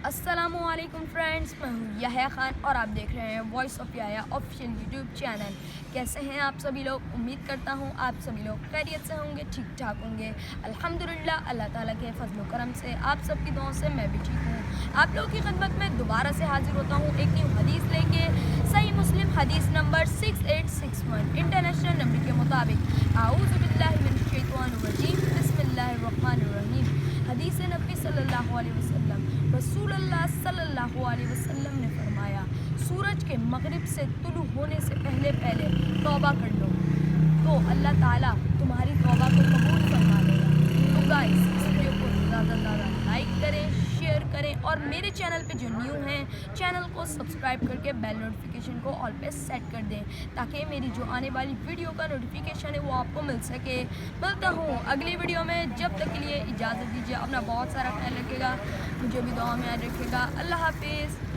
السلام علیکم فرینڈس، میں ہوں یحییٰ خان اور آپ دیکھ رہے ہیں voice of Yahya official YouTube channel. کیسے ہیں آپ سبھی لوگ؟ امید کرتا ہوں آپ سبھی لوگ خیریت سے ہوں گے، ٹھیک ٹھاک ہوں گے۔ الحمدللہ اللہ تعالیٰ کے فضل و کرم سے، آپ سب کی دعاؤں سے میں بھی ٹھیک ہوں۔ آپ لوگوں کی خدمت میں دوبارہ سے حاضر ہوتا ہوں ایک نیو حدیث لے کے۔ صحیح مسلم حدیث نمبر 6861 انٹرنیشنل نمبر کے مطابق، اعوذ باللہ من الشیطان الرجیم، بسم اللہ الرحمن الرحیم۔ حدیث نبی صلی اللہ علیہ وسلم، رسول اللہ صلی اللہ علیہ وسلم نے فرمایا، سورج کے مغرب سے طلوع ہونے سے پہلے توبہ کر لو تو اللہ تعالیٰ تمہاری توبہ کو قبول فرما لے گا۔ تو گائز، اس ویڈیو کو زیادہ سے زیادہ لائک کریں، شیئر کریں اور میرے چینل پہ جو نیو ہیں چینل کو سبسکرائب کر کے بیل نوٹیفیکیشن کو آل پہ سیٹ کر دیں تاکہ میری جو آنے والی ویڈیو کا نوٹیفیکیشن ہے وہ آپ کو مل سکے۔ ملتا ہوں اگلی ویڈیو میں، جب تک کے لیے اجازت دیجیے، اپنا بہت سارا خیال رکھے گا، مجھے بھی دعا میں یاد رکھے گا۔ اللہ حافظ۔